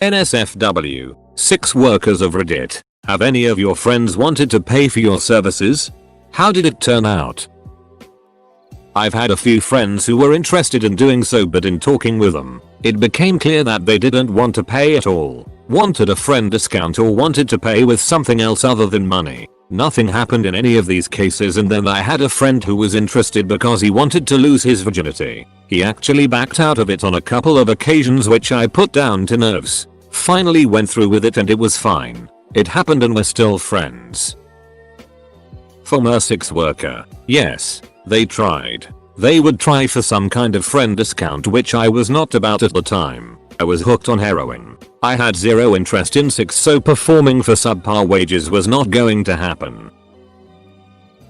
NSFW, 6 workers of Reddit. Have any of your friends wanted to pay for your services? How did it turn out? I've had a few friends who were interested in doing so, but in talking with them, it became clear that they didn't want to pay at all, wanted a friend discount, or wanted to pay with something else other than money. Nothing happened in any of these cases, and then I had a friend who was interested because he wanted to lose his virginity. He actually backed out of it on a couple of occasions, which I put down to nerves. Finally went through with it and it was fine. It happened and we're still friends. Former 6 worker. Yes, they tried. They would try for some kind of friend discount, which I was not about at the time. I was hooked on heroin. I had zero interest in 6, so performing for subpar wages was not going to happen.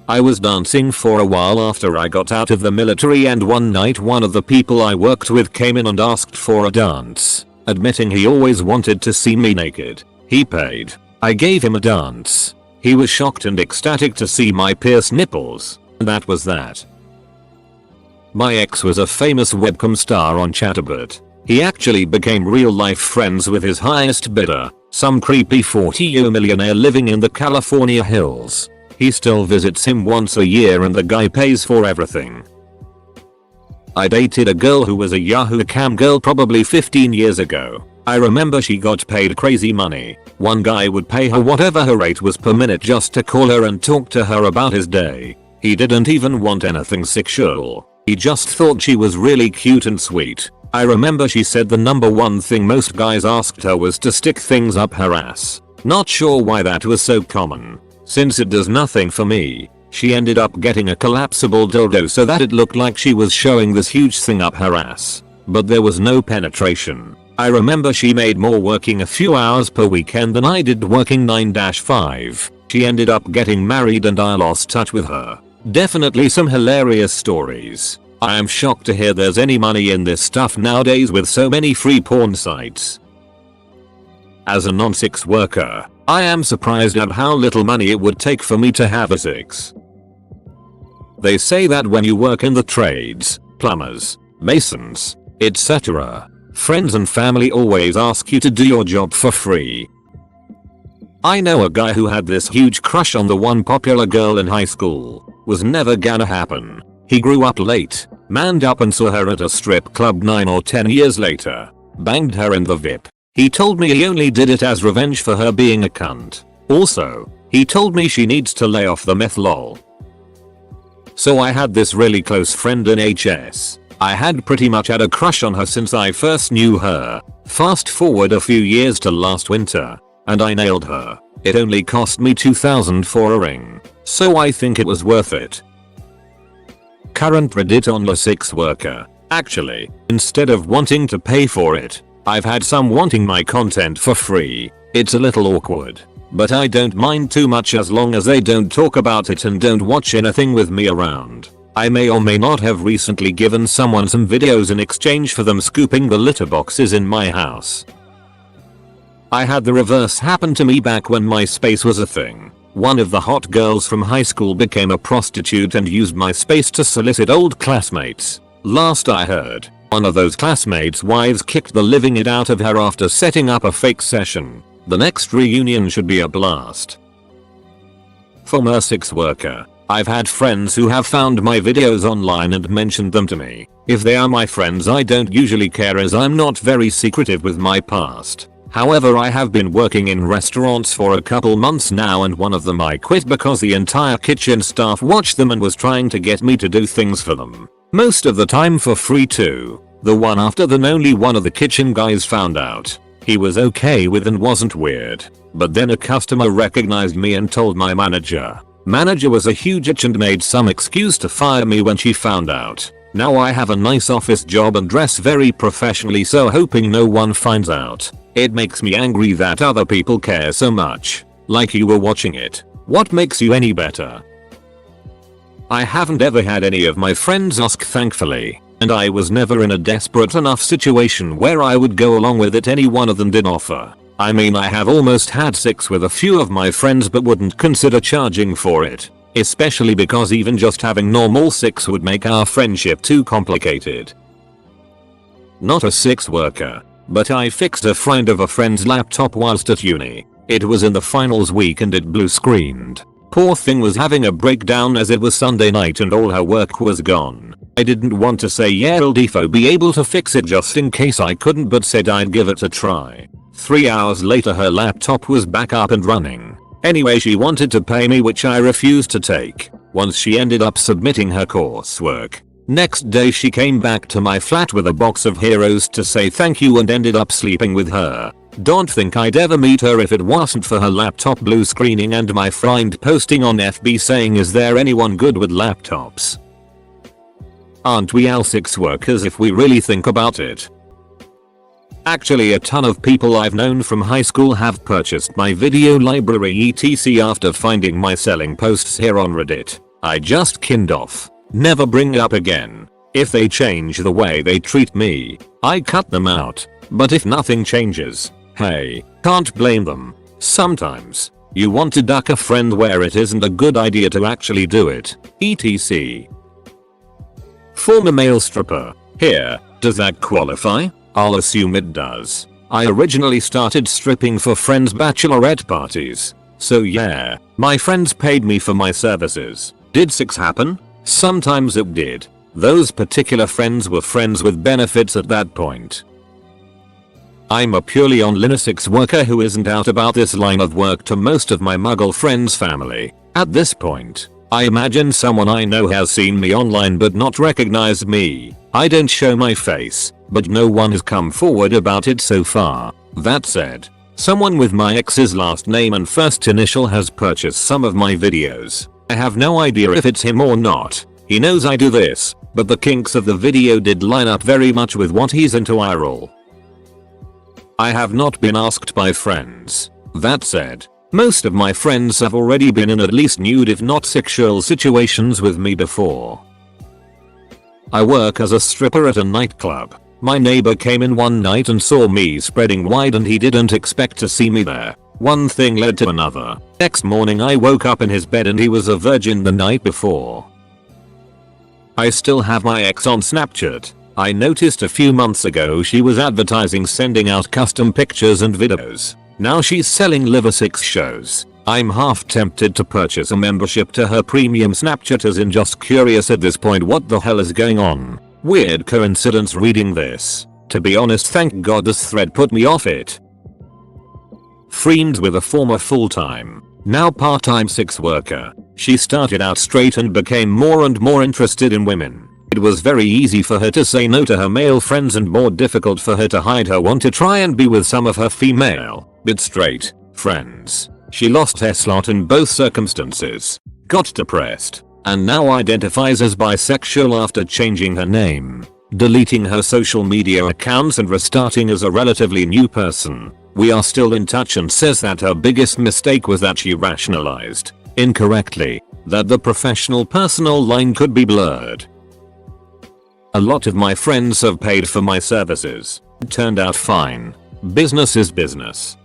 I was dancing for a while after I got out of the military, and one night one of the people I worked with came in and asked for a dance, admitting he always wanted to see me naked. He paid. I gave him a dance. He was shocked and ecstatic to see my pierced nipples. That was that. My ex was a famous webcam star on Chatterbot. He actually became real life friends with his highest bidder, some creepy 40-year millionaire living in the California hills. He still visits him once a year and the guy pays for everything. I dated a girl who was a Yahoo cam girl probably 15 years ago. I remember she got paid crazy money. One guy would pay her whatever her rate was per minute just to call her and talk to her about his day. He didn't even want anything sexual. He just thought she was really cute and sweet. I remember she said the number one thing most guys asked her was to stick things up her ass. Not sure why that was so common. Since it does nothing for me, she ended up getting a collapsible dildo so that it looked like she was showing this huge thing up her ass. But there was no penetration. I remember she made more working a few hours per weekend than I did working 9-5. She ended up getting married and I lost touch with her. Definitely some hilarious stories. I am shocked to hear there's any money in this stuff nowadays with so many free porn sites. As a non-6 worker, I am surprised at how little money it would take for me to have a 6. They say that when you work in the trades, plumbers, masons, etc., friends and family always ask you to do your job for free. I know a guy who had this huge crush on the one popular girl in high school. Was never gonna happen. He grew up late, manned up and saw her at a strip club 9 or 10 years later. Banged her in the VIP. He told me he only did it as revenge for her being a cunt. Also, he told me she needs to lay off the meth lol. So I had this really close friend in HS. I had pretty much had a crush on her since I first knew her. Fast forward a few years to last winter, and I nailed her. It only cost me $2,000 for a ring. So I think it was worth it. Current Reddit online 6 worker. Actually, instead of wanting to pay for it, I've had some wanting my content for free. It's a little awkward, but I don't mind too much as long as they don't talk about it and don't watch anything with me around. I may or may not have recently given someone some videos in exchange for them scooping the litter boxes in my house. I had the reverse happen to me back when MySpace was a thing. One of the hot girls from high school became a prostitute and used MySpace to solicit old classmates. Last I heard, one of those classmates' wives kicked the living it out of her after setting up a fake session. The next reunion should be a blast. Former 6 worker. I've had friends who have found my videos online and mentioned them to me. If they are my friends, I don't usually care as I'm not very secretive with my past. However, I have been working in restaurants for a couple months now, and one of them I quit because the entire kitchen staff watched them and was trying to get me to do things for them. Most of the time for free too. The one after then only one of the kitchen guys found out. He was okay with and wasn't weird. But then a customer recognized me and told my manager. Manager was a huge itch and made some excuse to fire me when she found out. Now I have a nice office job and dress very professionally, so hoping no one finds out. It makes me angry that other people care so much. Like you were watching it. What makes you any better? I haven't ever had any of my friends ask, thankfully, and I was never in a desperate enough situation where I would go along with it any one of them did offer. I mean, I have almost had 6 with a few of my friends but wouldn't consider charging for it. Especially because even just having normal 6 would make our friendship too complicated. Not a 6 worker. but I fixed a friend of a friend's laptop whilst at uni. It was in the finals week and it blue screened. Poor thing was having a breakdown as it was Sunday night and all her work was gone. I didn't want to say yeah I'll defo be able to fix it just in case I couldn't, but said I'd give it a try. 3 hours later her laptop was back up and running. Anyway, she wanted to pay me, which I refused to take. Once she ended up submitting her coursework. Next day she came back to my flat with a box of heroes to say thank you and ended up sleeping with her. Don't think I'd ever meet her if it wasn't for her laptop blue screening and my friend posting on FB saying is there anyone good with laptops? Aren't we all sex workers if we really think about it? Actually, a ton of people I've known from high school have purchased my video library etc after finding my selling posts here on Reddit. I just kinned off. Never bring it up again. If they change the way they treat me, I cut them out. But if nothing changes, hey, can't blame them. Sometimes, you want to duck a friend where it isn't a good idea to actually do it, etc. Former male stripper. Here, does that qualify? I'll assume it does. I originally started stripping for friends' bachelorette parties. So yeah, my friends paid me for my services. Did sex happen? Sometimes it did. Those particular friends were friends with benefits at that point. I'm a purely online sex worker who isn't out about this line of work to most of my muggle friends' family. At this point, I imagine someone I know has seen me online but not recognized me. I don't show my face, but no one has come forward about it so far. That said, someone with my ex's last name and first initial has purchased some of my videos. I have no idea if it's him or not. He knows I do this, but the kinks of the video did line up very much with what he's into IRL. I have not been asked by friends. That said, most of my friends have already been in at least nude if not sexual situations with me before. I work as a stripper at a nightclub. My neighbor came in one night and saw me spreading wide and he didn't expect to see me there. One thing led to another. Next morning I woke up in his bed and he was a virgin the night before. I still have my ex on Snapchat. I noticed a few months ago she was advertising sending out custom pictures and videos. Now she's selling live sex shows. I'm half tempted to purchase a membership to her premium Snapchat as in just curious at this point what the hell is going on. Weird coincidence reading this. To be honest, thank god this thread put me off it. Friends with a former full-time, now part-time sex worker. She started out straight and became more and more interested in women. It was very easy for her to say no to her male friends and more difficult for her to hide her want to try and be with some of her female, but straight, friends. She lost her slot in both circumstances, got depressed, and now identifies as bisexual after changing her name, deleting her social media accounts and restarting as a relatively new person. We are still in touch and says that her biggest mistake was that she rationalized, incorrectly, that the professional personal line could be blurred. A lot of my friends have paid for my services. It turned out fine. Business is business.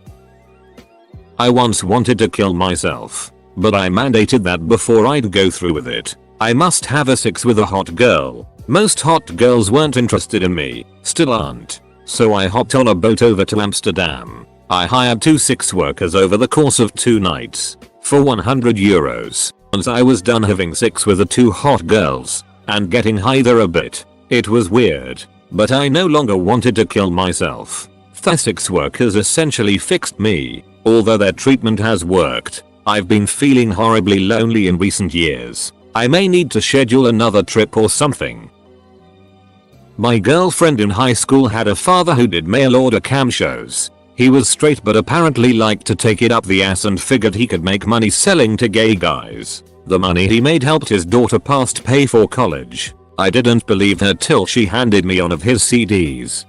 I once wanted to kill myself, but I mandated that before I'd go through with it, I must have a sex with a hot girl. Most hot girls weren't interested in me, still aren't. So I hopped on a boat over to Amsterdam. I hired 2 sex workers over the course of 2 nights, for €100. Once I was done having sex with the 2 hot girls, and getting high there a bit, it was weird, but I no longer wanted to kill myself. The sex workers essentially fixed me. Although their treatment has worked, I've been feeling horribly lonely in recent years. I may need to schedule another trip or something. My girlfriend in high school had a father who did mail order cam shows. He was straight but apparently liked to take it up the ass and figured he could make money selling to gay guys. The money he made helped his daughter past pay for college. I didn't believe her till she handed me one of his CDs.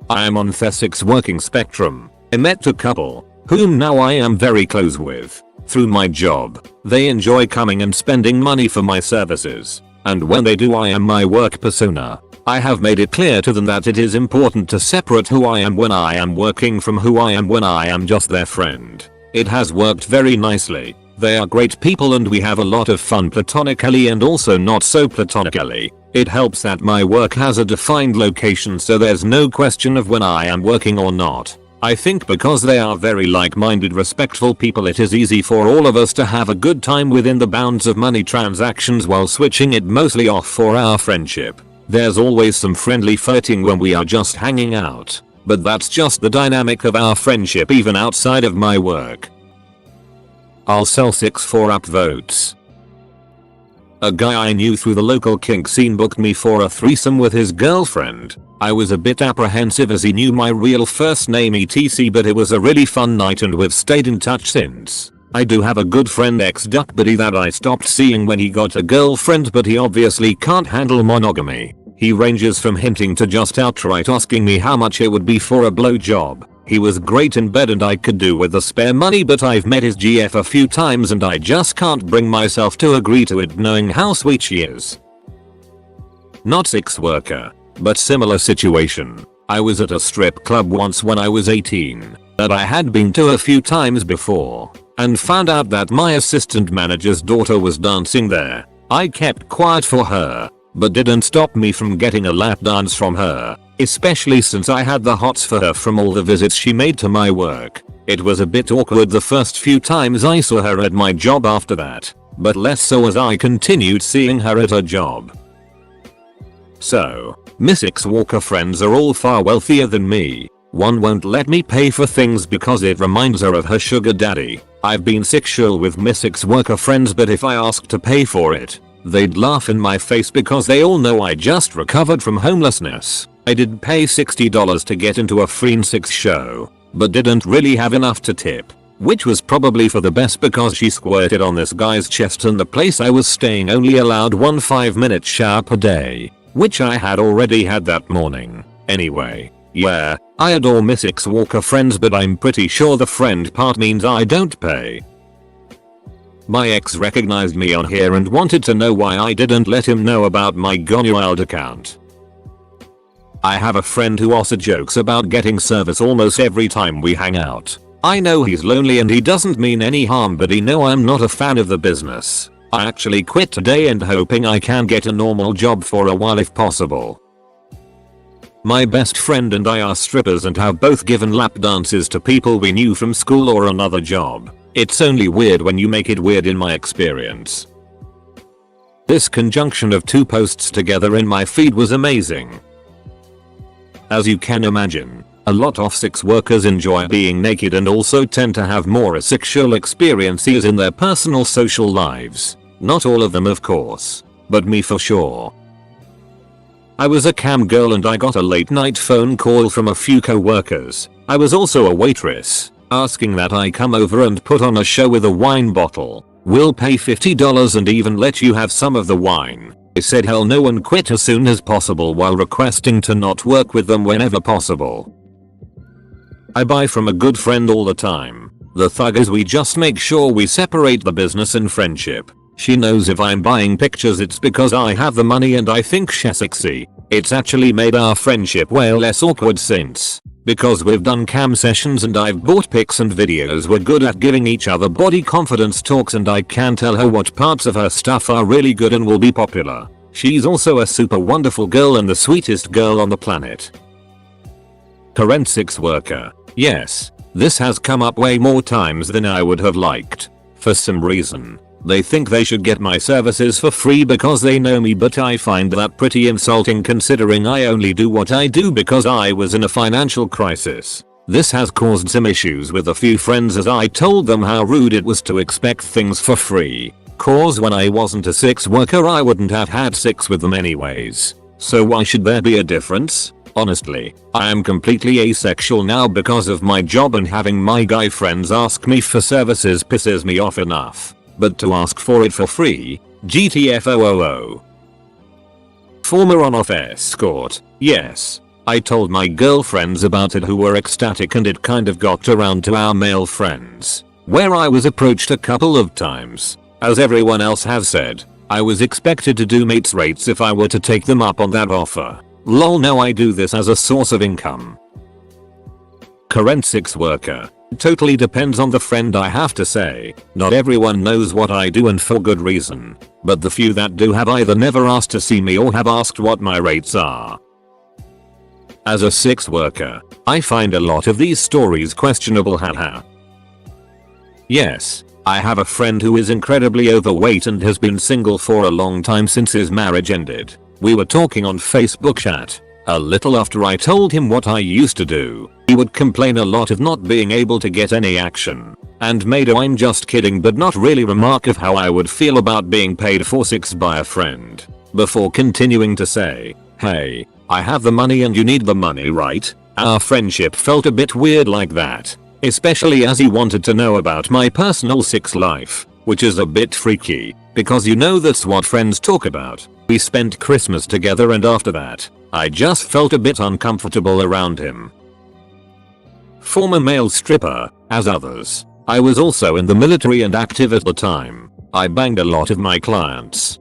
I am on the sex working spectrum. I met a couple, whom now I am very close with, through my job. They enjoy coming and spending money for my services, and when they do I am my work persona. I have made it clear to them that it is important to separate who I am when I am working from who I am when I am just their friend. It has worked very nicely. They are great people and we have a lot of fun platonically and also not so platonically. It helps that my work has a defined location so there's no question of when I am working or not. I think because they are very like-minded respectful people it is easy for all of us to have a good time within the bounds of money transactions while switching it mostly off for our friendship. There's always some friendly flirting when we are just hanging out, but that's just the dynamic of our friendship even outside of my work. I'll sell 6 for upvotes. A guy I knew through the local kink scene booked me for a threesome with his girlfriend. I was a bit apprehensive as he knew my real first name etc, but it was a really fun night and we've stayed in touch since. I do have a good friend ex-duck buddy that I stopped seeing when he got a girlfriend, but he obviously can't handle monogamy. He ranges from hinting to just outright asking me how much it would be for a blowjob. He was great in bed and I could do with the spare money, but I've met his GF a few times and I just can't bring myself to agree to it knowing how sweet she is. Not sex worker, but similar situation. I was at a strip club once when I was 18 that I had been to a few times before and found out that my assistant manager's daughter was dancing there. I kept quiet for her, but didn't stop me from getting a lap dance from her. Especially since I had the hots for her from all the visits she made to my work. It was a bit awkward the first few times I saw her at my job after that, but less so as I continued seeing her at her job. So, Miss X Walker friends are all far wealthier than me. One won't let me pay for things because it reminds her of her sugar daddy. I've been sexual with Miss X Worker friends, but if I asked to pay for it, they'd laugh in my face because they all know I just recovered from homelessness. I did pay $60 to get into a free sex show, but didn't really have enough to tip, which was probably for the best because she squirted on this guy's chest and the place I was staying only allowed one 5-minute shower per day, which I had already had that morning. Anyway, yeah, I adore Miss X Walker friends, but I'm pretty sure the friend part means I don't pay. My ex recognized me on here and wanted to know why I didn't let him know about my Gone Wild account. I have a friend who also jokes about getting service almost every time we hang out. I know he's lonely and he doesn't mean any harm, but he know I'm not a fan of the business. I actually quit today and hoping I can get a normal job for a while if possible. My best friend and I are strippers and have both given lap dances to people we knew from school or another job. It's only weird when you make it weird in my experience. This conjunction of 2 posts together in my feed was amazing. As you can imagine, a lot of sex workers enjoy being naked and also tend to have more sexual experiences in their personal social lives. Not all of them of course, but me for sure. I was a cam girl and I got a late night phone call from a few co-workers. I was also a waitress, asking that I come over and put on a show with a wine bottle. We'll pay $50 and even let you have some of the wine. I said hell no and quit as soon as possible while requesting to not work with them whenever possible. I buy from a good friend all the time. The thug is we just make sure we separate the business and friendship. She knows if I'm buying pictures it's because I have the money and I think she's sexy. It's actually made our friendship way less awkward since. Because we've done cam sessions and I've bought pics and videos, we're good at giving each other body confidence talks and I can tell her what parts of her stuff are really good and will be popular. She's also a super wonderful girl and the sweetest girl on the planet. Current sex worker. Yes, this has come up way more times than I would have liked. For some reason, they think they should get my services for free because they know me, but I find that pretty insulting considering I only do what I do because I was in a financial crisis. This has caused some issues with a few friends as I told them how rude it was to expect things for free. Cause when I wasn't a sex worker I wouldn't have had sex with them anyways. So why should there be a difference? Honestly, I am completely asexual now because of my job and having my guy friends ask me for services pisses me off enough. But to ask for it for free? GTFOOO. Former on-off escort. Yes. I told my girlfriends about it who were ecstatic and it kind of got around to our male friends, where I was approached a couple of times. As everyone else has said, I was expected to do mates rates if I were to take them up on that offer. Lol, no, I do this as a source of income. Current 6 worker. Totally depends on the friend, I have to say. Not everyone knows what I do and for good reason. But the few that do have either never asked to see me or have asked what my rates are. As a 6 worker, I find a lot of these stories questionable, haha. Yes, I have a friend who is incredibly overweight and has been single for a long time since his marriage ended. We were talking on Facebook chat. A little after I told him what I used to do, he would complain a lot of not being able to get any action, and made a "I'm just kidding but not really" remark of how I would feel about being paid for sex by a friend, before continuing to say, "Hey, I have the money and you need the money, right?" Our friendship felt a bit weird like that, especially as he wanted to know about my personal sex life, which is a bit freaky, because you know that's what friends talk about. We spent Christmas together and after that, I just felt a bit uncomfortable around him. Former male stripper, as others. I was also in the military and active at the time. I banged a lot of my clients.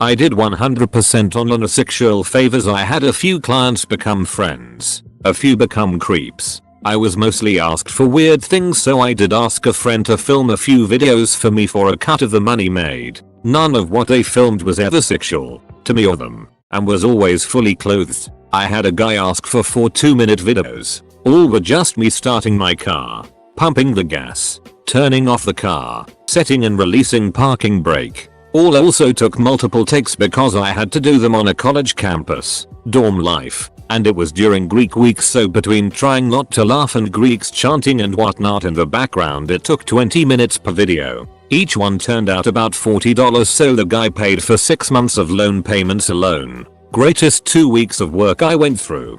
I did 100% on a sexual favors. I had a few clients become friends, a few become creeps. I was mostly asked for weird things, so I did ask a friend to film a few videos for me for a cut of the money made. None of what they filmed was ever sexual, to me or them, and was always fully clothed. I had a guy ask for 4 2-minute videos. All were just me starting my car, pumping the gas, turning off the car, setting and releasing parking brake. All also took multiple takes because I had to do them on a college campus, dorm life, and it was during Greek week, so between trying not to laugh and Greeks chanting and whatnot in the background, it took 20 minutes per video. Each one turned out about $40, so the guy paid for 6 months of loan payments alone. Greatest 2 weeks of work I went through.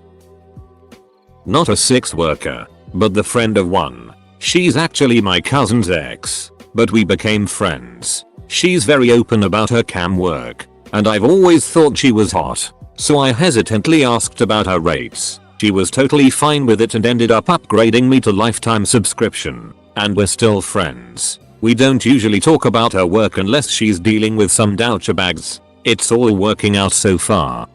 Not a 6 worker, but the friend of one. She's actually my cousin's ex, but we became friends. She's very open about her cam work, and I've always thought she was hot, so I hesitantly asked about her rates. She was totally fine with it and ended up upgrading me to lifetime subscription, and we're still friends. We don't usually talk about her work unless she's dealing with some douchebags. It's all working out so far.